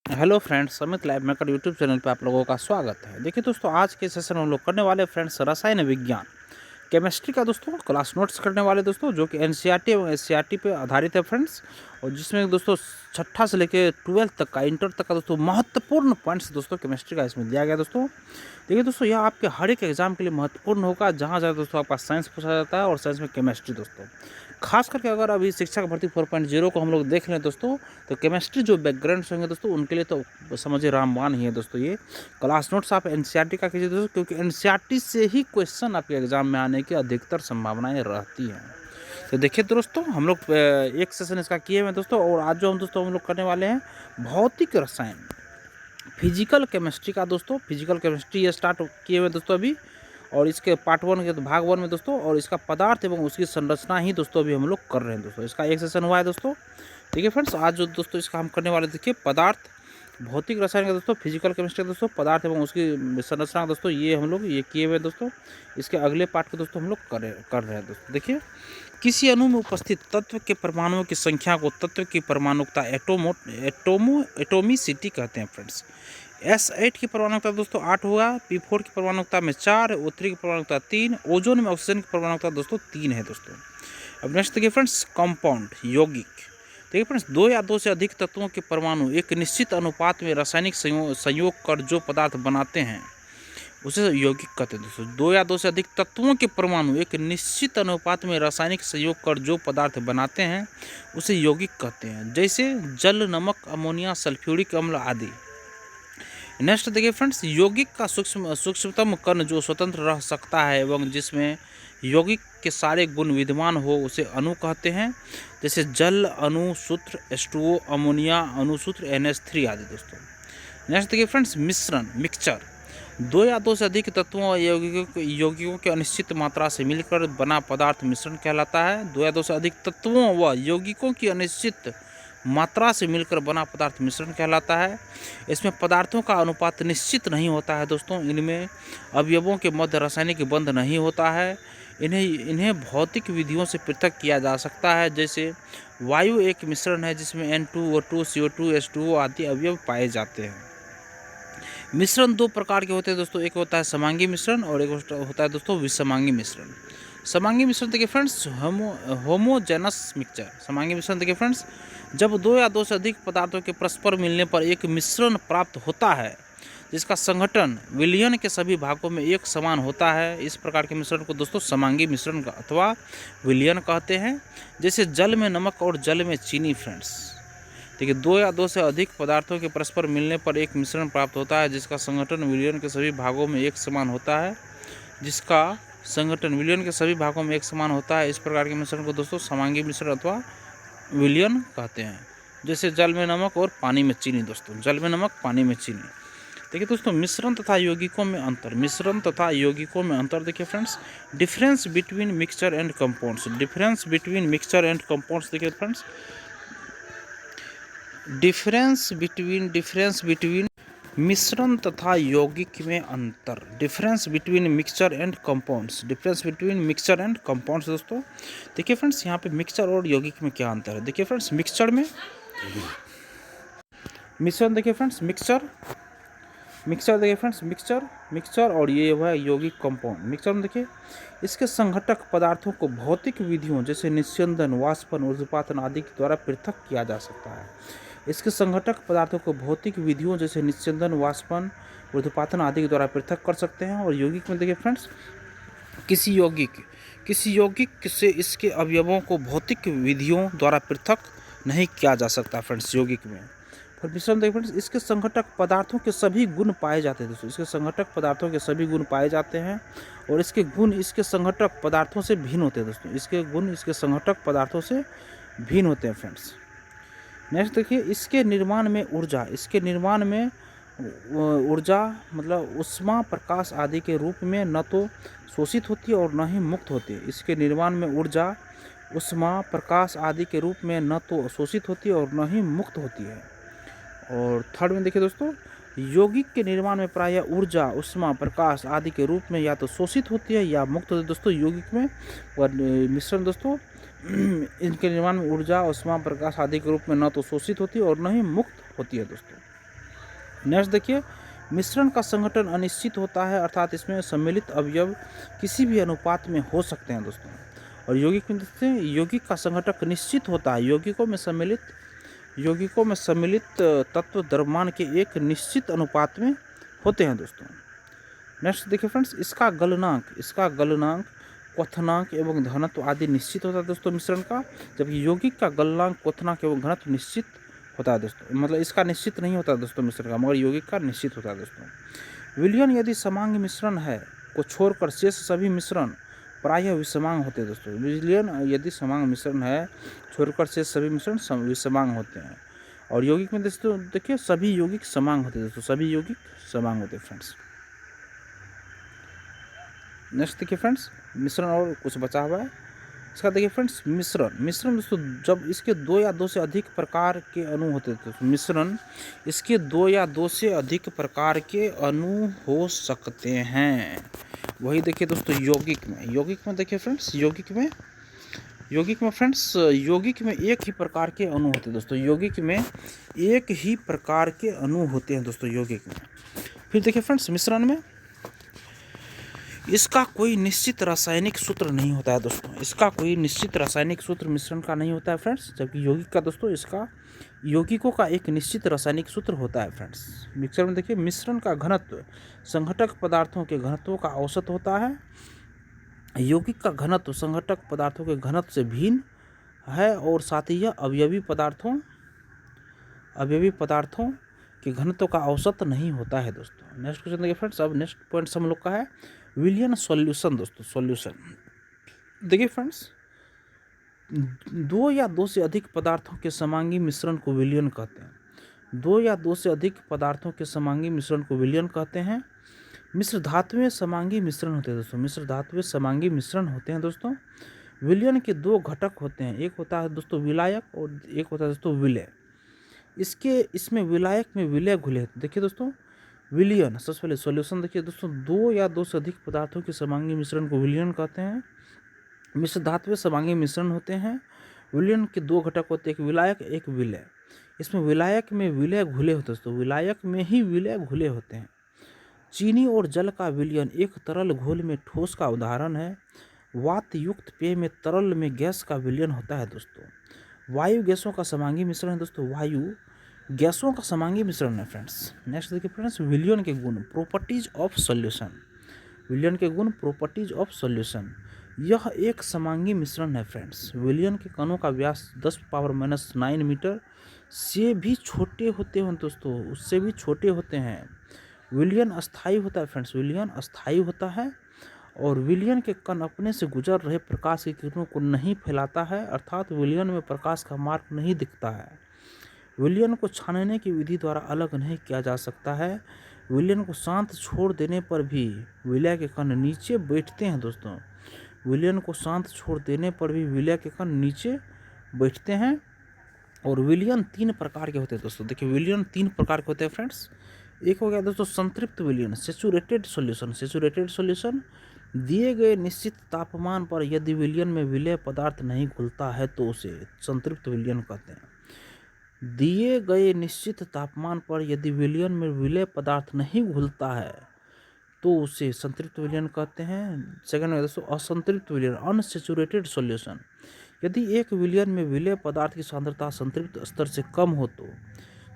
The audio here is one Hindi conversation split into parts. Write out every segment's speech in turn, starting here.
हेलो फ्रेंड्स, समित लाइव मेकर यूट्यूब चैनल पे आप लोगों का स्वागत है। देखिए दोस्तों, आज के सेशन में हम लोग करने वाले फ्रेंड्स रसायन विज्ञान केमिस्ट्री का दोस्तों क्लास नोट्स करने वाले दोस्तों, जो कि एनसीईआरटी एवं एससीईआरटी पे आधारित है फ्रेंड्स। और जिसमें दोस्तों छठा से लेकर 12th तक का, इंटर तक का दोस्तों महत्वपूर्ण पॉइंट्स दोस्तों केमिस्ट्री का इसमें दिया गया दोस्तों। देखिए दोस्तों, यह आपके हर एक एग्जाम के लिए महत्वपूर्ण होगा, जहाँ जहाँ दोस्तों आपका साइंस पूछा जाता है और साइंस में केमिस्ट्री दोस्तों। खास करके अगर अभी शिक्षक भर्ती 4.0 को हम लोग देख लें दोस्तों, तो केमिस्ट्री जो बैकग्राउंड्स होंगे दोस्तों, उनके लिए तो समझिए रामबाण ही है दोस्तों। ये क्लास नोट्स आप एनसीईआरटी का कीजिए दोस्तों, क्योंकि एनसीईआरटी से ही क्वेश्चन आपके एग्जाम में आने की अधिकतर संभावनाएं रहती हैं। तो देखिए दोस्तों, हम लोग एक सेशन इसका किए हुए दोस्तों, और आज जो हम लोग करने वाले हैं भौतिक रसायन, फिजिकल केमिस्ट्री का दोस्तों। फिजिकल केमिस्ट्री ये स्टार्ट किए हुए दोस्तों अभी, और इसके पार्ट 1 के तो भाग 1 में दोस्तों, और इसका पदार्थ एवं उसकी संरचना ही दोस्तों अभी हम लोग कर रहे हैं दोस्तों। इसका एक सेशन हुआ है दोस्तों। ठीक है फ्रेंड्स, आज जो दोस्तों इसका हम करने वाले देखिए पदार्थ, भौतिक रसायन का दोस्तों, फिजिकल केमिस्ट्री का दोस्तों, पदार्थ एवं उसकी संरचना दोस्तों, ये हम लोग ये किए हुए दोस्तों। इसके अगले पार्ट को दोस्तों हम लोग कर रहे हैं दोस्तों। देखिए, किसी अणु में उपस्थित तत्व के परमाणुओं की संख्या को तत्व की परमाणुकता एटोमिसिटी कहते हैं फ्रेंड्स। S8 की परमाणुकता दोस्तों 8 हुआ, P4 की परमाणुकता में 4, O3 की परमाणुकता 3, ओजोन में ऑक्सीजन की परमाणुकता दोस्तों 3 है दोस्तों। अब नेक्स्ट देखिए फ्रेंड्स, कंपाउंड यौगिक। देखिए फ्रेंड्स, 2 या 2 से अधिक तत्वों के परमाणु एक निश्चित अनुपात में रासायनिक संयोग कर जो पदार्थ बनाते हैं उसे यौगिक कहते हैं दोस्तों। 2 या 2 से अधिक तत्वों के परमाणु एक निश्चित अनुपात में रासायनिक संयोग कर जो पदार्थ बनाते हैं उसे यौगिक कहते हैं, जैसे जल, नमक, अमोनिया, सल्फ्यूरिक अम्ल आदि। नेक्स्ट देखिए फ्रेंड्स, यौगिक का सूक्ष्मतम कण जो स्वतंत्र रह सकता है एवं जिसमें यौगिक के सारे गुण विद्यमान हो उसे अणु कहते हैं, जैसे जल अणुसूत्र H2O, अमोनिया अणुसूत्र NH3 आदि दोस्तों। नेक्स्ट देखिए फ्रेंड्स, मिश्रण मिक्सचर। 2 या 2 से अधिक तत्वों और यौगिकों की अनिश्चित मात्रा से मिलकर बना पदार्थ मिश्रण कहलाता है। 2 या 2 से अधिक तत्वों व यौगिकों की अनिश्चित मात्रा से मिलकर बना पदार्थ मिश्रण कहलाता है। इसमें पदार्थों का अनुपात निश्चित नहीं होता है दोस्तों। इनमें अवयवों के मध्य रासायनिक बंध नहीं होता है। इन्हें भौतिक विधियों से पृथक किया जा सकता है, जैसे वायु एक मिश्रण है जिसमें N2O2, CO2, H2O आदि अवयव पाए जाते हैं। मिश्रण 2 प्रकार के होते हैं दोस्तों, एक होता है समांगी मिश्रण और एक होता है दोस्तों विषमांगी मिश्रण। समांगी मिश्रण देखिए फ्रेंड्स, होमोजेनस मिक्सचर। समांगी मिश्रण देखिए फ्रेंड्स, जब 2 या 2 से अधिक पदार्थों के परस्पर मिलने पर एक मिश्रण प्राप्त होता है जिसका संगठन विलयन के सभी भागों में एक समान होता है, इस प्रकार के मिश्रण को दोस्तों समांगी मिश्रण अथवा विलयन कहते हैं, जैसे जल में नमक और जल में चीनी फ्रेंड्स। देखिए, 2 या 2 से अधिक पदार्थों के परस्पर मिलने पर एक मिश्रण प्राप्त होता है जिसका संगठन विलयन के सभी भागों में एक समान होता है, जिसका संगठन विलयन के सभी भागों में एक समान होता है। इस प्रकार के मिश्रण को दोस्तों समांगी मिश्रण अथवा विलयन कहते हैं, जैसे जल में नमक और पानी में चीनी दोस्तों। जल में नमक, पानी में चीनी। देखिए दोस्तों, मिश्रण तथा यौगिकों में अंतर। मिश्रण तथा यौगिकों में अंतर देखिए friends, difference between mixture and compounds. Difference between mixture and compounds देखिए फ्रेंड्स, डिफरेंस बिटवीन मिश्रण तथा यौगिक में अंतर। Difference between mixture and compounds. Difference between mixture and compounds दोस्तों। देखिए फ्रेंड्स, यहाँ पे मिक्सचर और यौगिक में क्या अंतर है। देखिए फ्रेंड्स, मिक्सचर में मिश्रण देखिए फ्रेंड्स, मिक्सचर देखिए फ्रेंड्स, मिक्सचर और ये है यौगिक कंपाउंड। मिक्सचर में देखिए, इसके संघटक पदार्थों को भौतिक विधियों जैसे निस्यंदन, वाष्पन, ऊर्ध्वपातन आदि के द्वारा पृथक किया जा सकता है। इसके संघटक पदार्थों को भौतिक विधियों जैसे निस्यंदन, वाष्पन, ऊर्ध्वपातन आदि के द्वारा पृथक कर सकते हैं। और यौगिक में देखिए फ्रेंड्स, किसी यौगिक से इसके अवयवों को भौतिक विधियों द्वारा पृथक नहीं किया जा सकता फ्रेंड्स यौगिक में। फिर मिश्रण देखिए फ्रेंड्स, इसके संघटक पदार्थों के सभी गुण पाए जाते हैं दोस्तों। इसके संघटक पदार्थों के सभी गुण पाए जाते हैं और इसके गुण इसके संघटक पदार्थों से भिन्न होते हैं दोस्तों। इसके गुण इसके संघटक पदार्थों से भिन्न होते हैं फ्रेंड्स। नेक्स्ट देखिए, इसके निर्माण में ऊर्जा मतलब उष्मा, प्रकाश आदि के रूप में न तो शोषित होती है और न ही मुक्त होती है। इसके निर्माण में ऊर्जा, उष्मा, प्रकाश आदि के रूप में न तो शोषित होती है और न ही मुक्त होती है। और थर्ड में देखिए दोस्तों, यौगिक के निर्माण में प्रायः ऊर्जा, उष्मा, प्रकाश आदि के रूप में या तो शोषित होती है या मुक्त होती है दोस्तों यौगिक में। और मिश्रण दोस्तों, इनके निर्माण में ऊर्जा, उष्मा, प्रकाश आदि के रूप में न तो शोषित होती है और न ही मुक्त होती है दोस्तों। नेक्स्ट देखिए, मिश्रण का संगठन अनिश्चित होता है, अर्थात इसमें सम्मिलित अवयव किसी भी अनुपात में हो सकते हैं दोस्तों। और यौगिक में देखते हैं, यौगिक का संघटक निश्चित होता है, यौगिकों में सम्मिलित तत्व द्रव्यमान के एक निश्चित अनुपात में होते हैं दोस्तों। नेक्स्ट देखिए फ्रेंड्स, इसका गलनांक क्वथनांक एवं घनत्व आदि निश्चित होता है दोस्तों मिश्रण का, जबकि यौगिक का गलनांक क्वथनांक एवं घनत्व निश्चित होता है दोस्तों। मतलब इसका निश्चित नहीं होता दोस्तों मिश्रण का, मगर यौगिक का निश्चित होता है दोस्तों। विलयन यदि समांग मिश्रण है को छोड़कर शेष सभी मिश्रण प्रायः विषमांग होते हैं दोस्तों। विलयन यदि समांग मिश्रण है छोड़कर शेष सभी मिश्रण विषमांग होते हैं। और यौगिक में दोस्तों देखिए सभी यौगिक समांग होते हैं दोस्तों, सभी यौगिक समांग होते हैं फ्रेंड्स। नेक्स्ट देखिए फ्रेंड्स, मिश्रण और कुछ बचा हुआ है इसका। देखिए फ्रेंड्स, मिश्रण दोस्तों जब इसके दो या दो से अधिक प्रकार के अणु होते हैं तो मिश्रण इसके दो या दो से अधिक प्रकार के अणु हो सकते हैं। वही देखिए दोस्तों यौगिक में देखिए फ्रेंड्स, यौगिक में एक ही प्रकार के अणु होते हैं दोस्तों। यौगिक में एक ही प्रकार के अणु होते हैं दोस्तों यौगिक में। फिर देखिए फ्रेंड्स, मिश्रण में इसका कोई निश्चित रासायनिक सूत्र नहीं होता है दोस्तों, इसका कोई निश्चित रासायनिक सूत्र मिश्रण का नहीं होता है फ्रेंड्स, जबकि यौगिक का दोस्तों इसका यौगिकों का एक निश्चित रासायनिक सूत्र होता है फ्रेंड्स। मिक्सर में देखिए मिश्रण का घनत्व संघटक पदार्थों के घनत्वों का औसत होता है, यौगिक का घनत्व संघटक पदार्थों के घनत्व से भिन्न है, और साथ ही यह अवयवी पदार्थों के घनत्व का औसत नहीं होता है दोस्तों। नेक्स्ट क्वेश्चन देखिए फ्रेंड्स, अब नेक्स्ट पॉइंट हम लोग का है विलियन सॉल्यूशन दोस्तों। सॉल्यूशन देखिए फ्रेंड्स, दो या दो से अधिक पदार्थों के समांगी मिश्रण को विलियन कहते हैं। दो या दो से अधिक पदार्थों के समांगी मिश्रण को विलियन कहते हैं। मिश्र धातुएं समांगी मिश्रण होते हैं दोस्तों, मिश्र धातुएं समांगी मिश्रण होते हैं दोस्तों। विलियन के दो घटक होते हैं, एक होता है दोस्तों विलायक और एक होता है दोस्तों विलय। इसमें विलायक में विलय घुले। देखिए दोस्तों विलियन, सबसे पहले सॉल्यूशन देखिए दोस्तों, दो या दो से अधिक पदार्थों के समांगी मिश्रण को विलियन कहते हैं। मिश्र धातुएं समांगी मिश्रण होते हैं। विलियन के दो घटक होते हैं, एक विलायक एक विलय। इसमें विलायक में विलय घुले होते हैं दोस्तों, विलायक में ही विलय घुले होते हैं। चीनी और जल का विलयन एक तरल घोल में ठोस का उदाहरण है। वात युक्त पेय में तरल में गैस का विलयन होता है दोस्तों। वायु गैसों का समांगी मिश्रण है दोस्तों, वायु गैसों का समांगी मिश्रण है फ्रेंड्स। नेक्स्ट देखिए फ्रेंड्स, विलियन के गुण प्रोपर्टीज ऑफ सॉल्यूशन। विलियन के गुण प्रोपर्टीज ऑफ सॉल्यूशन, यह एक समांगी मिश्रण है फ्रेंड्स। विलियन के कणों का व्यास 10⁻⁹ मीटर से भी छोटे होते हैं दोस्तों, उससे भी छोटे होते हैं। विलियन अस्थायी होता है फ्रेंड्स, विलियन अस्थायी होता है। और विलियन के कण अपने से गुजर रहे प्रकाश की किरणों को नहीं फैलाता है, अर्थात विलियन में प्रकाश का मार्ग नहीं दिखता है। विलियन को छानने की विधि द्वारा अलग नहीं किया जा सकता है। विलियन को शांत छोड़ देने पर भी विलय के कण नीचे बैठते हैं दोस्तों, विलियन को शांत छोड़ देने पर भी विलय के कण नीचे बैठते हैं। और विलियन तीन प्रकार के होते हैं दोस्तों। देखिए विलियन तीन प्रकार के होते हैं फ्रेंड्स। एक हो गया दोस्तों संतृप्त विलियन, सेचुरेटेड सॉल्यूशन। सेचुरेटेड सॉल्यूशन, दिए गए निश्चित तापमान पर यदि विलियन में विलय पदार्थ नहीं घुलता है तो उसे संतृप्त विलियन कहते हैं। दिए गए निश्चित तापमान पर यदि विलियन में विलय पदार्थ नहीं घुलता है तो उसे संतृप्त विलियन कहते हैं। सेकंड में दोस्तों असंतृप्त विलियन, अनसेचुरेटेड सॉल्यूशन, यदि एक विलियन में विलय पदार्थ की सांद्रता संतृप्त स्तर से कम हो तो,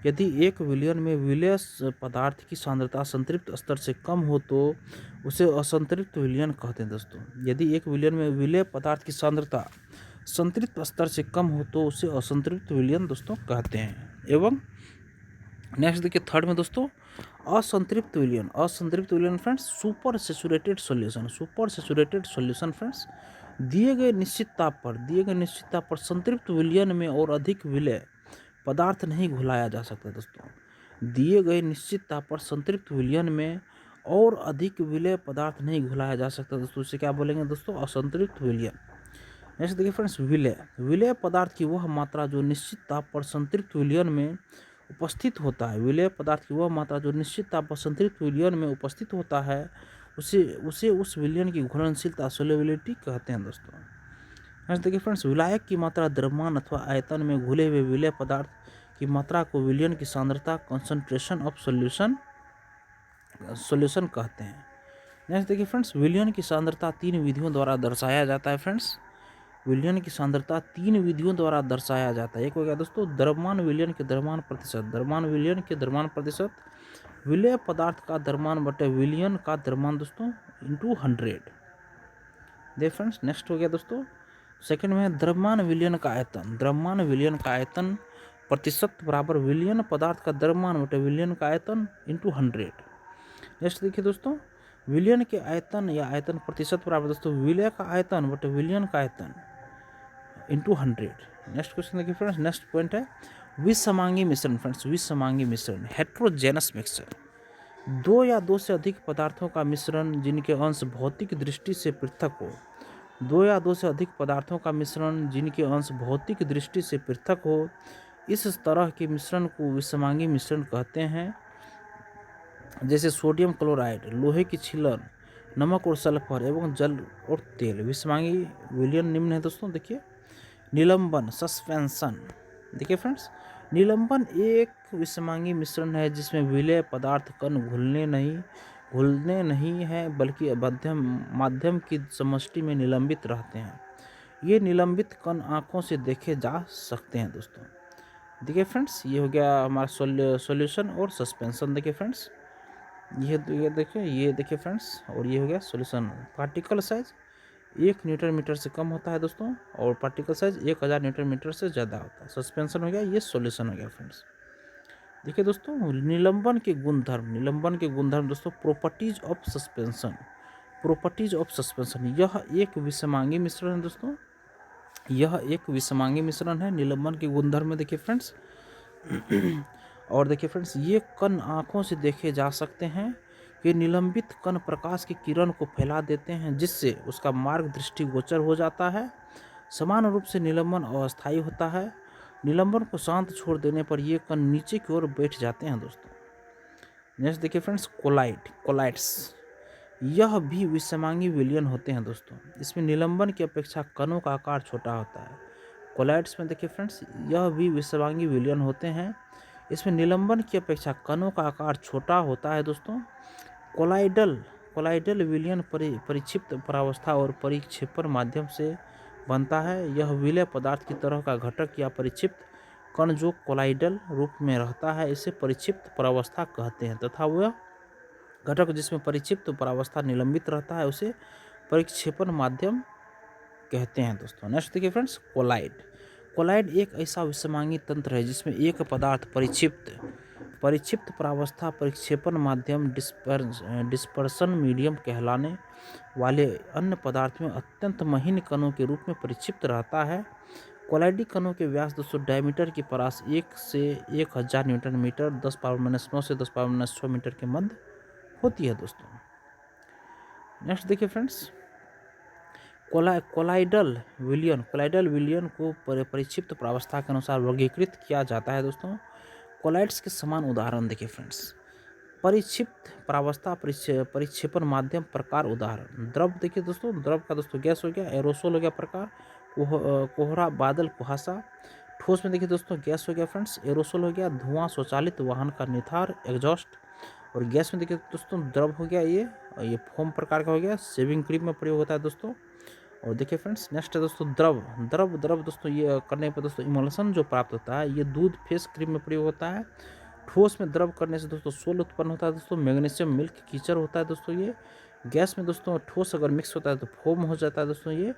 यदि एक विलियन में विलय पदार्थ की सांद्रता संतृप्त स्तर से कम हो तो उसे असंतृप्त विलियन कहते हैं दोस्तों। यदि एक विलियन में विलय पदार्थ की सांद्रता संतृप्त स्तर से कम हो तो उसे असंतृप्त विलियन दोस्तों कहते हैं। एवं नेक्स्ट देखिए थर्ड में दोस्तों असंतृप्त विलियन। असंतृप्त विलियन friends supersaturated solution. Supersaturated solution friends, दिए गए निश्चित ताप पर संतृप्त विलियन में और अधिक विलय पदार्थ नहीं घुलाया जा सकता दोस्तों। दिए गए निश्चित ताप पर संतृप्त विलियन में और अधिक विलय पदार्थ नहीं घुलाया जा सकता दोस्तों, इसे क्या बोलेंगे दोस्तों असंतृप्त विलियन। नेक्स्ट देखिए फ्रेंड्स विलय पदार्थ की वह मात्रा जो निश्चित ताप पर संतृप्त विलियन में उपस्थित होता है। विलय पदार्थ की वह मात्रा जो निश्चित ताप पर संतृप्त विलियन में उपस्थित होता है उसे उस विलियन की घुलनशीलता सोल्युबिलिटी कहते हैं दोस्तों। नेक्स्ट देखिए फ्रेंड्स विलायक की मात्रा द्रव्यमान अथवा आयतन में घुले हुए विलय पदार्थ की मात्रा को विलयन की सांद्रता कंसंट्रेशन ऑफ सॉल्यूशन कहते हैं। नेक्स्ट देखिए फ्रेंड्स, विलयन की सांद्रता 3 विधियों द्वारा दर्शाया जाता है फ्रेंड्स। विलयन की सांद्रता 3 विधियों द्वारा दर्शाया जाता है। एक हो गया दोस्तों द्रव्यमान विलयन के द्रव्यमान प्रतिशत, द्रव्यमान विलयन के द्रव्यमान प्रतिशत, विलय पदार्थ का द्रव्यमान बटे विलयन का द्रव्यमान दोस्तों इंटू 100। दे फ्रेंड्स, नेक्स्ट हो गया दोस्तों सेकंड में द्रव्यमान विलयन का आयतन, द्रव्यमान विलयन का आयतन प्रतिशत बराबर विलयन पदार्थ का द्रव्यमान बटे विलयन का आयतन इंटू 100। नेक्स्ट देखिए दोस्तों, विलयन के आयतन या आयतन प्रतिशत बराबर दोस्तों विलय का आयतन बटे विलयन का आयतन इंटू 100। नेक्स्ट क्वेश्चन देखिए फ्रेंड्स, नेक्स्ट पॉइंट है विसमांगी मिश्रण। फ्रेंड्स, विसमांगी मिश्रण, हेट्रोजेनस मिक्सचर, दो या दो से अधिक पदार्थों का मिश्रण जिनके अंश भौतिक दृष्टि से पृथक हो, दो या दो से अधिक पदार्थों का मिश्रण जिनके अंश भौतिक दृष्टि से पृथक हो, इस तरह के मिश्रण को विसमांगी मिश्रण कहते हैं। जैसे सोडियम क्लोराइड, लोहे की छीलन, नमक और सल्फर एवं जल और तेल। विसमांगी विलयन निम्न है दोस्तों। देखिए निलंबन, सस्पेंशन। देखिए फ्रेंड्स, निलंबन एक विसमांगी मिश्रण है जिसमें विलय पदार्थ कण घुलने नहीं है बल्कि माध्यम की समष्टि में निलंबित रहते हैं। ये निलंबित कण आंखों से देखे जा सकते हैं दोस्तों। देखिए फ्रेंड्स, ये हो गया हमारा सॉल्यूशन और सस्पेंशन। देखिए फ्रेंड्स, ये देखिए फ्रेंड्स, और ये हो गया solution. Particle size 1 newton metre से कम होता है दोस्तों, और पार्टिकल साइज 1000 न्यूटन मीटर से ज़्यादा होता है। सस्पेंशन हो गया, ये सॉल्यूशन हो गया फ्रेंड्स। देखिए दोस्तों, निलंबन के गुणधर्म दोस्तों, properties of suspension, properties of suspension. यह एक विसमांगी मिश्रण है दोस्तों, यह एक विसमांगी मिश्रण है। निलंबन के गुणधर्म में देखिए फ्रेंड्स और देखिए फ्रेंड्स, ये कण आँखों से देखे जा सकते हैं। ये निलंबित कण प्रकाश की किरण को फैला देते हैं जिससे उसका मार्ग दृष्टिगोचर हो जाता है। समान रूप से निलंबन अस्थायी होता है। निलंबन को शांत छोड़ देने पर ये कण नीचे की ओर बैठ जाते हैं दोस्तों। नेक्स्ट देखिए फ्रेंड्स, कोलाइड्स, यह भी विसमांगी विलयन होते हैं दोस्तों। इसमें निलंबन की अपेक्षा कणों का आकार छोटा होता है। कोलाइड्स में देखिए फ्रेंड्स, यह भी विसमांगी विलयन होते हैं। इसमें निलंबन की अपेक्षा कणों का आकार छोटा होता है दोस्तों। कोलाइडल विलयन परिक्षिप्त परावस्था और परिक्षेपण माध्यम से बनता है। यह विलय पदार्थ की तरह का घटक या परिक्षिप्त कण जो कोलाइडल रूप में रहता है इसे परिक्षिप्त परावस्था कहते हैं, तथा वह घटक जिसमें परिक्षिप्त परावस्था निलंबित रहता है उसे परिक्षेपण माध्यम कहते हैं दोस्तों। नेक्स्ट देखिए फ्रेंड्स, कोलाइड एक ऐसा विसमांगी तंत्र है जिसमें एक पदार्थ परिक्षिप्त परावस्था परिक्षेपण माध्यम डिस्पर्सन मीडियम कहलाने वाले अन्य पदार्थ में अत्यंत महीन कणों के रूप में परिक्षिप्त रहता है। कोलाइडी कणों के व्यास दोस्तों डायमीटर की परास 1 से 1000 न्यूटन मीटर 10⁻⁹ से 10⁻⁶ मीटर के मध्य होती है दोस्तों। नेक्स्ट देखिए फ्रेंड्स, कोलाइडल विलयन को परिक्षिप्त प्रावस्था के अनुसार वर्गीकृत किया जाता है दोस्तों। कोलाइड्स के समान उदाहरण देखिए फ्रेंड्स, परिक्षिप्त प्रावस्था परिक्षेपण माध्यम प्रकार उदाहरण। द्रव देखिए दोस्तों, द्रव का दोस्तों गैस हो गया, एरोसोल हो गया प्रकार, कोहरा, बादल, कुहासा। ठोस में देखिए दोस्तों गैस हो गया फ्रेंड्स, एरोसोल हो गया, धुआं, स्वचालित वाहन का निथार, एग्जॉस्ट। और गैस में देखिए दोस्तों द्रव हो गया, ये फोम प्रकार का हो गया, शेविंग क्रीम में प्रयोग होता है दोस्तों। और देखिए फ्रेंड्स, नेक्स्ट है दोस्तों द्रव दोस्तों, ये करने पर दोस्तों इमल्सन जो प्राप्त होता है ये दूध, फेस क्रीम में प्रयोग होता है। ठोस में द्रव करने से दोस्तों सोल उत्पन्न होता है दोस्तों, मैग्नीशियम, मिल्क, कीचड़ होता है दोस्तों ये। गैस में दोस्तों ठोस अगर मिक्स होता है तो फोम हो जाता है दोस्तों ये।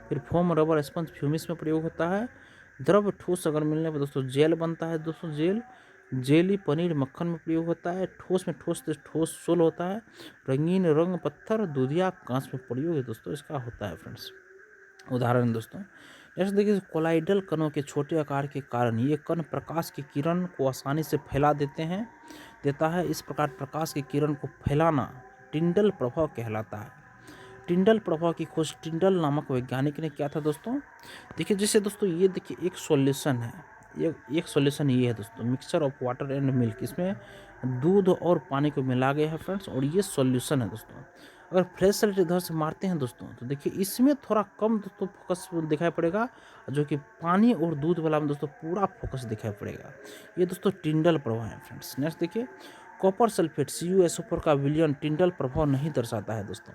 फिर फोम, रबर, स्पंज, फ्यूमिस में प्रयोग होता है। द्रव ठोस अगर मिलने पर दोस्तों जेल बनता है दोस्तों, जेली, पनीर, मक्खन में प्रयोग होता है। ठोस में ठोस सोल होता है। रंगीन रंग, पत्थर, दूधिया, कांच में प्रयोग है दोस्तों इसका होता है फ्रेंड्स। उदाहरण दोस्तों, जैसे देखिए कोलाइडल कणों के छोटे आकार के कारण ये कण प्रकाश की किरण को आसानी से फैला देता है। इस प्रकार प्रकाश की किरण को फैलाना टिंडल प्रभाव कहलाता है। टिंडल प्रभाव की खोज टिंडल नामक वैज्ञानिक ने किया था दोस्तों। देखिए जैसे दोस्तों ये देखिए एक सॉल्यूशन है, एक सॉल्यूशन ये है दोस्तों, mixture of water and milk. इसमें दूध और पानी को मिला गया है फ्रेंड्स, और ये सॉल्यूशन है दोस्तों। अगर फ्लैश लाइट इधर से मारते हैं दोस्तों तो देखिए इसमें थोड़ा कम दोस्तों फोकस दिखाई पड़ेगा, जो कि पानी और दूध वाला में दोस्तों पूरा फोकस दिखाई पड़ेगा। ये दोस्तों टिंडल प्रभाव है फ्रेंड्स। नेक्स्ट देखिए, कॉपर सल्फेट CuSO4 का विलयन टिंडल प्रभाव नहीं दर्शाता है दोस्तों।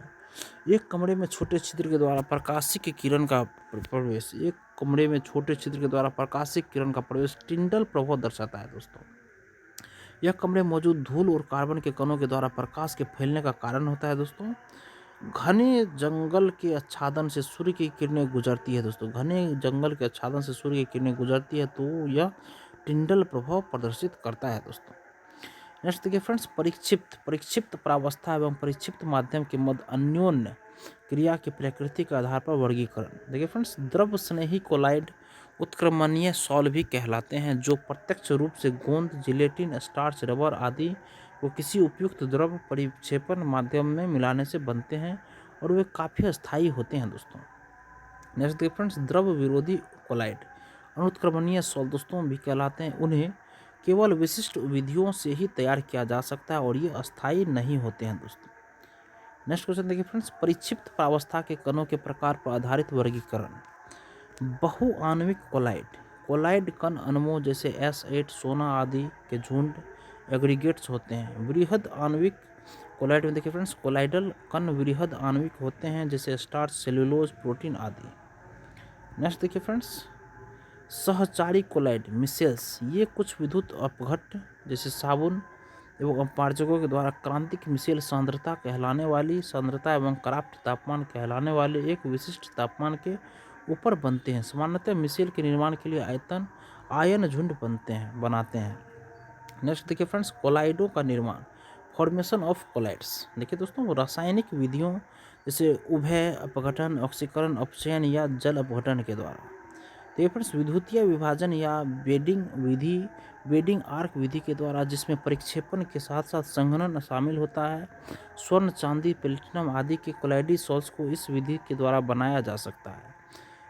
एक कमरे में छोटे छिद्र के द्वारा प्रकाशिक किरण का प्रवेश, एक कमरे में छोटे छिद्र के द्वारा प्रकाशिक किरण का प्रवेश टिंडल प्रभाव दर्शाता है दोस्तों। यह कमरे में मौजूद धूल और कार्बन के कणों के द्वारा प्रकाश के फैलने का कारण होता है दोस्तों। घने जंगल के आच्छादन से सूर्य की किरणें गुजरती है दोस्तों, घने जंगल के आच्छादन से सूर्य की किरणें गुजरती है तो यह टिंडल प्रभाव प्रदर्शित करता है दोस्तों। नेक्स्ट देखिए फ्रेंड्स, परिक्षिप्त प्रावस्था एवं परिक्षिप्त माध्यम के मध्य अन्योन्य क्रिया की प्रकृति के आधार पर वर्गीकरण। देखिए फ्रेंड्स, द्रव स्नेही कोलाइड उत्क्रमणीय सॉल्व भी कहलाते हैं, जो प्रत्यक्ष रूप से गोंद, जिलेटिन, स्टार्च, रबर आदि को किसी उपयुक्त द्रव परिक्षेपण माध्यम में मिलाने से बनते हैं और वे काफ़ी अस्थायी होते हैं दोस्तों। नेक्स्ट देखिए फ्रेंड्स, द्रव विरोधी कोलाइड अनुत्क्रमणीय सॉल्व दोस्तों भी कहलाते हैं। उन्हें केवल विशिष्ट विधियों से ही तैयार किया जा सकता है और ये अस्थायी नहीं होते हैं दोस्तों। नेक्स्ट क्वेश्चन देखिए फ्रेंड्स, परिक्षिप्त प्रावस्था के कणों के प्रकार पर आधारित वर्गीकरण। बहुआण्विक कोलाइड कण अणुओं जैसे S8 सोना आदि के झुंड एग्रीगेट्स होते हैं। वृहद आणविक कोलाइड में देखिए फ्रेंड्स, कोलाइडल कण वृहद आणविक होते हैं जैसे स्टार्च, सेलुलोज, प्रोटीन आदि। नेक्स्ट देखिए फ्रेंड्स, सहचारी कोलाइड मिसेल्स, ये कुछ विद्युत अपघट्ट जैसे साबुन एवं अपमार्जकों के द्वारा क्रांतिक मिसेल सांद्रता कहलाने वाली सांद्रता एवं क्राफ्ट तापमान कहलाने वाले एक विशिष्ट तापमान के ऊपर बनते हैं। सामान्यतः मिसेल के निर्माण के लिए आयन झुंड बनाते हैं। नेक्स्ट देखिए फ्रेंड्स, कोलाइडों का निर्माण, फॉर्मेशन ऑफ कोलाइड्स। देखिए दोस्तों, रासायनिक विधियों जैसे उभय अपघटन, ऑक्सीकरण, अपचयन या जल अपघटन के द्वारा। देखिए फ्रेंड्स, विद्युतीय विभाजन या बेडिंग आर्क विधि के द्वारा, जिसमें परिक्षेपण के साथ साथ संघनन शामिल होता है। स्वर्ण, चांदी, प्लेटिनम आदि के कोलाइडी सॉल्ट्स को इस विधि के द्वारा बनाया जा सकता है।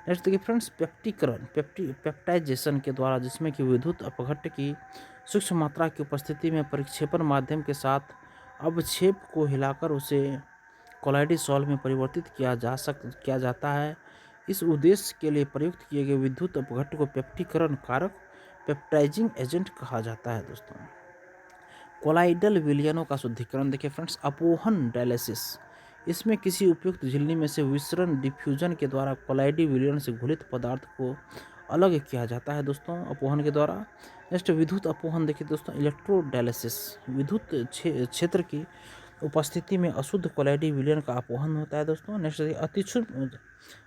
नेक्स्ट देखिए फ्रेंड्स, पेप्टीकरण पेप्टाइजेशन के द्वारा, जिसमें कि विद्युत अपघट्ट की सूक्ष्म मात्रा की उपस्थिति में परिक्षेपण माध्यम के साथ अवक्षेप को हिलाकर उसे कोलाइडी सॉल्व में परिवर्तित किया जाता है। इस उद्देश्य के लिए प्रयुक्त किए गए विद्युत अपघट्ट को पेप्टीकरण कारक पेप्टाइजिंग एजेंट कहा जाता है दोस्तों। कोलाइडल विलयनों का शुद्धिकरण देखिए फ्रेंड्स, अपोहन डायलिसिस, इसमें किसी उपयुक्त झिल्ली में से विसरण डिफ्यूजन के द्वारा कोलाइडी विलयन से घुलित पदार्थ को अलग किया जाता है दोस्तों अपोहन के द्वारा। नेक्स्ट विद्युत अपोहन देखिए दोस्तों, इलेक्ट्रोडायलिसिस, विद्युत क्षेत्र की उपस्थिति में अशुद्ध कोलाइडी विलयन का अपोहन होता है दोस्तों। नेक्स्ट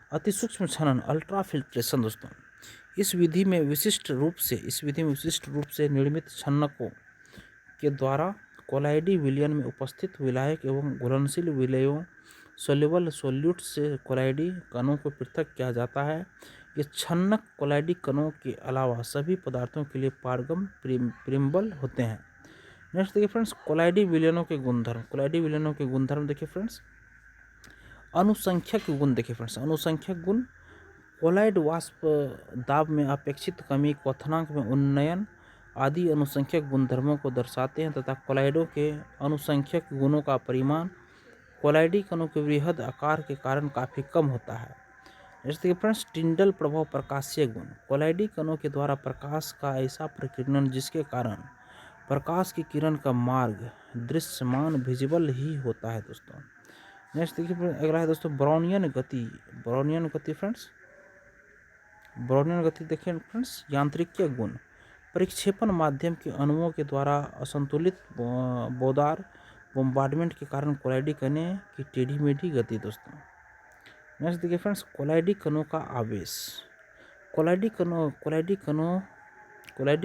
अति सूक्ष्म छनन अल्ट्राफिल्ट्रेशन दोस्तों, इस विधि में विशिष्ट रूप से निर्मित छन्नकों के द्वारा कोलाइडी विलयन में उपस्थित विलायक एवं घुलनशील विलयों सोल्यूबल सोल्यूट से कोलाइडी कणों को पृथक किया जाता है। ये छन्नक कोलाइडी कणों के अलावा सभी पदार्थों के लिए पारगम प्रिम्बल होते हैं। नेक्स्ट देखिए फ्रेंड्स, कोलाइडी विलयनों के गुणधर्म देखिए फ्रेंड्स, अनुसंख्यक गुण देखिए फ्रेंड्स, अनुसंख्यक गुण कोलाइड वाष्प दाब में अपेक्षित कमी, क्वथनांक में उन्नयन आदि अनुसंख्यक गुणधर्मों को दर्शाते हैं तथा कोलाइडों के अनुसंख्यक गुणों का परिमाण कोलाइडी कणों के वृहद आकार के कारण काफ़ी कम होता है। जैसे कि फ्रेंड्स, टिंडल प्रभाव प्रकाशीय गुण, कोलाइडी कणों के द्वारा प्रकाश का ऐसा प्रकीर्णन जिसके कारण प्रकाश की किरण का मार्ग दृश्यमान विजिबल ही होता है दोस्तों। नेक्स्ट देखिए अगला है दोस्तों ब्राउनियन गति देखिए फ्रेंड्स, यांत्रिकीय गुण, परिक्षेपण माध्यम के अणुओं के द्वारा असंतुलित बोम्बार्डमेंट के कारण कोलाइडी कणों की टेढ़ी मेढ़ी गति दोस्तों। नेक्स्ट देखिए फ्रेंड्स, कोलाइडी कणों का आवेश, कोलाइडी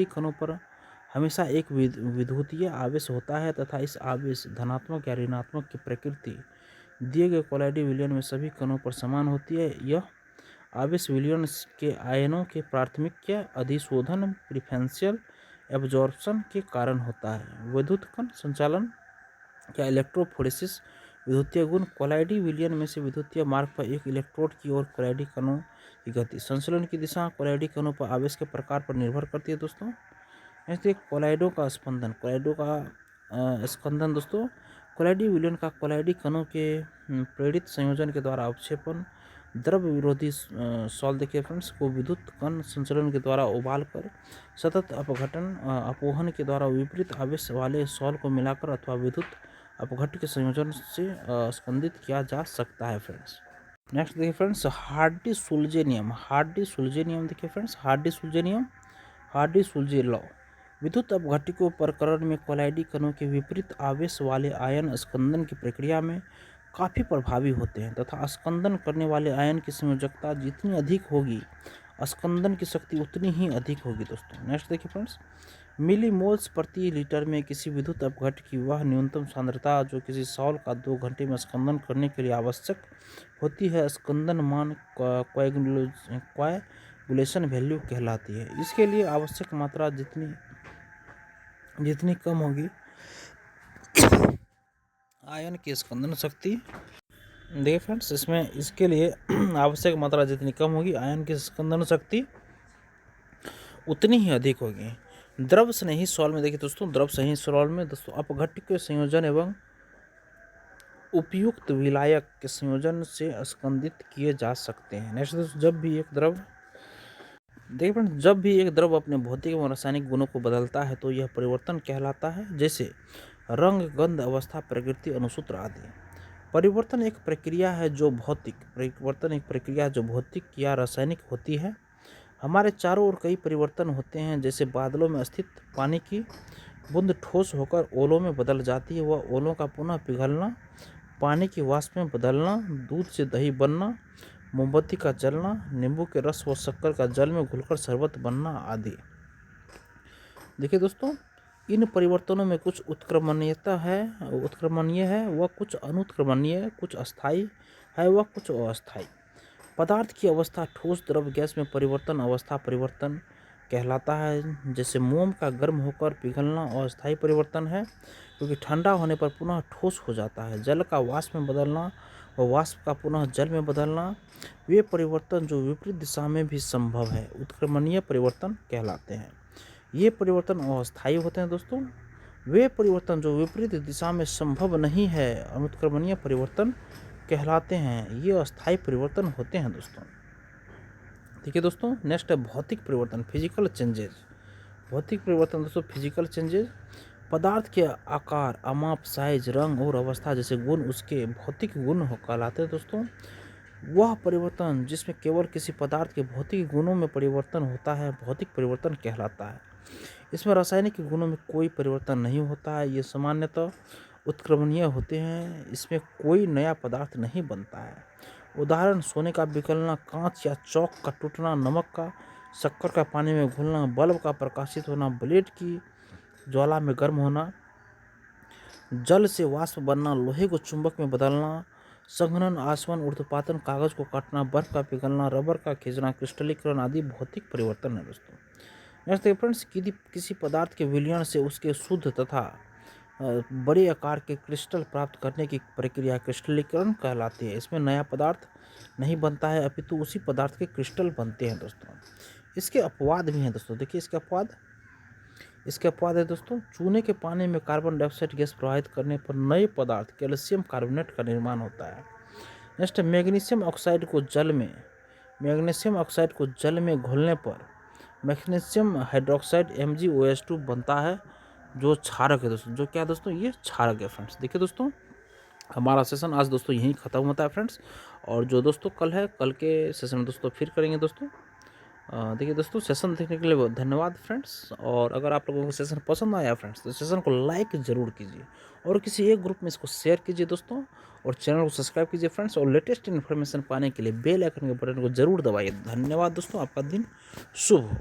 कणों पर हमेशा एक विद्युतीय आवेश होता है तथा इस आवेश धनात्मक या ऋणात्मक की प्रकृति दिए गए कोलाइडी विलयन में सभी कणों पर समान होती है। यह आवेश विलयन के आयनों के प्राथमिक अधिशोधन प्रिफरेंशियल एब्जॉर्प्शन के कारण होता है। विद्युत कण संचालन या इलेक्ट्रोफोरेसिस विद्युतीय गुण, कोलाइडी विलयन में से विद्युतीय मार्ग पर एक इलेक्ट्रोड की ओर कोलाइडी कणों की गति, संचलन की दिशा कोलाइडी कणों पर आवेश के प्रकार पर निर्भर करती है दोस्तों। ऐसे कोलाइडों का स्पंदन दोस्तों, कोलाइडी विलयन का कोलाइडी कणों के प्रेरित संयोजन के द्वारा अवक्षेपण, द्रव विरोधी सॉल्व देखिए फ्रेंड्स को विद्युत कण संचलन के द्वारा उबाल कर सतत अपघटन अपोहन के द्वारा विपरीत आवेश वाले सॉल्व को मिलाकर अथवा विद्युत अपघट्ट के संयोजन से स्कंदित किया जा सकता है फ्रेंड्स। नेक्स्ट देखिए फ्रेंड्स हार्डी-सुलजे नियम। हार्डी-सुलजे नियम देखिए फ्रेंड्स, हार्डी-सुलजे नियम, हार्डी-सुलजे लॉ। विद्युत अपघट्टिकों प्रकरण में कोलाइडी कणों के विपरीत आवेश वाले आयन स्कंदन की प्रक्रिया में काफ़ी प्रभावी होते हैं तथा स्कंदन करने वाले आयन की संयोजकता जितनी अधिक होगी स्कंदन की शक्ति उतनी ही अधिक होगी दोस्तों। नेक्स्ट देखिए फ्रेंड्स, मिलीमोल्स प्रति लीटर में किसी विद्युत अपघट्ट की वह न्यूनतम सांद्रता जो किसी सॉल्व का 2 घंटे में स्कंदन करने के लिए आवश्यक होती है स्कंदन मान कोएगुलेशन वैल्यू कहलाती है। इसके लिए आवश्यक मात्रा जितनी कम होगी आयन की स्कंदन शक्ति, देखिए फ्रेंड्स इसमें इसके लिए आवश्यक मात्रा जितनी कम होगी आयन की स्कंदन शक्ति उतनी ही अधिक होगी। द्रव स्नेही सॉल्व में देखिए दोस्तों, द्रव स्नेही सॉल्व में दोस्तों अपघट्ट के संयोजन एवं उपयुक्त विलायक के संयोजन से स्कंदित किए जा सकते हैं। नेक्स्ट दोस्तों, जब भी एक द्रव अपने भौतिक एवं रासायनिक गुणों को बदलता है तो यह परिवर्तन कहलाता है, जैसे रंग, गंध, अवस्था, प्रकृति, अणुसूत्र आदि। परिवर्तन एक प्रक्रिया है जो भौतिक या रासायनिक होती है। हमारे चारों ओर कई परिवर्तन होते हैं, जैसे बादलों में स्थित पानी की बूंद ठोस होकर ओलों में बदल जाती है, वह ओलों का पुनः पिघलना, पानी की वाष्प में बदलना, दूध से दही बनना, मोमबत्ती का जलना, नींबू के रस व शक्कर का जल में घुलकर शरबत बनना आदि। देखिए दोस्तों, इन परिवर्तनों में कुछ उत्क्रमणीय है व कुछ अनुत्क्रमणीय, कुछ अस्थायी है व कुछ अस्थायी। पदार्थ की अवस्था ठोस, द्रव, गैस में परिवर्तन अवस्था परिवर्तन कहलाता है, जैसे मोम का गर्म होकर पिघलना अस्थायी परिवर्तन है क्योंकि ठंडा होने पर पुनः ठोस हो जाता है। जल का वाष्प में बदलना व वाष्प का पुनः जल में बदलना, वे परिवर्तन जो विपरीत दिशा में भी संभव है उत्क्रमणीय परिवर्तन कहलाते हैं। ये परिवर्तन अस्थायी होते हैं दोस्तों। वे परिवर्तन जो विपरीत दिशा में संभव नहीं है अनुत्क्रमणीय परिवर्तन कहलाते हैं। ये अस्थायी परिवर्तन होते हैं दोस्तों। ठीक है दोस्तों, नेक्स्ट है भौतिक परिवर्तन, फिजिकल चेंजेज। भौतिक परिवर्तन दोस्तों फिजिकल चेंजेज, पदार्थ के आकार, अमाप, साइज, रंग और अवस्था जैसे गुण उसके भौतिक गुण कहलाते हैं दोस्तों। वह परिवर्तन जिसमें केवल किसी पदार्थ के भौतिक गुणों में परिवर्तन होता है भौतिक परिवर्तन कहलाता है। इसमें रासायनिक गुणों में कोई परिवर्तन नहीं होता है। ये सामान्यतः उत्क्रमणीय होते हैं। इसमें कोई नया पदार्थ नहीं बनता है। उदाहरण सोने का पिघलना, कांच या चौक का टूटना, नमक का शक्कर का पानी में घुलना, बल्ब का प्रकाशित होना, ब्लेड की ज्वाला में गर्म होना, जल से वाष्प बनना, लोहे को चुंबक में बदलना, संघनन, आसवन, ऊर्ध्वपातन, कागज को काटना, बर्फ का पिघलना, रबर का खींचना, क्रिस्टलीकरण आदि भौतिक परिवर्तन है दोस्तों। नेक्स्ट फ्रेंड्स, किसी पदार्थ के विलयन से उसके शुद्ध तथा बड़े आकार के क्रिस्टल प्राप्त करने की प्रक्रिया क्रिस्टलीकरण कहलाती है। इसमें नया पदार्थ नहीं बनता है अपितु उसी पदार्थ के क्रिस्टल बनते हैं दोस्तों। इसके अपवाद भी हैं दोस्तों। देखिए इसके अपवाद है दोस्तों, चूने के पानी में कार्बन डाइऑक्साइड गैस प्रवाहित करने पर नए पदार्थ कैल्शियम कार्बोनेट का निर्माण होता है। नेक्स्ट, मैग्नीशियम ऑक्साइड को जल में घोलने पर मैग्नीशियम हाइड्रोक्साइड MgOH2 बनता है जो क्षारक है दोस्तों। जो क्या है दोस्तों, ये क्षारक है फ्रेंड्स। देखिए दोस्तों, हमारा सेशन आज दोस्तों यहीं ख़त्म होता है फ्रेंड्स। और जो दोस्तों कल के सेशन में दोस्तों फिर करेंगे दोस्तों। देखिए दोस्तों, सेशन देखने के लिए धन्यवाद फ्रेंड्स। और अगर आप लोगों को सेशन पसंद आया फ्रेंड्स तो सेशन को लाइक ज़रूर कीजिए और किसी एक ग्रुप में इसको शेयर कीजिए दोस्तों। और चैनल को सब्सक्राइब कीजिए फ्रेंड्स। और लेटेस्ट इन्फॉर्मेशन पाने के लिए बेल आइकन के बटन को ज़रूर दबाइए। धन्यवाद दोस्तों, आपका दिन शुभ हो।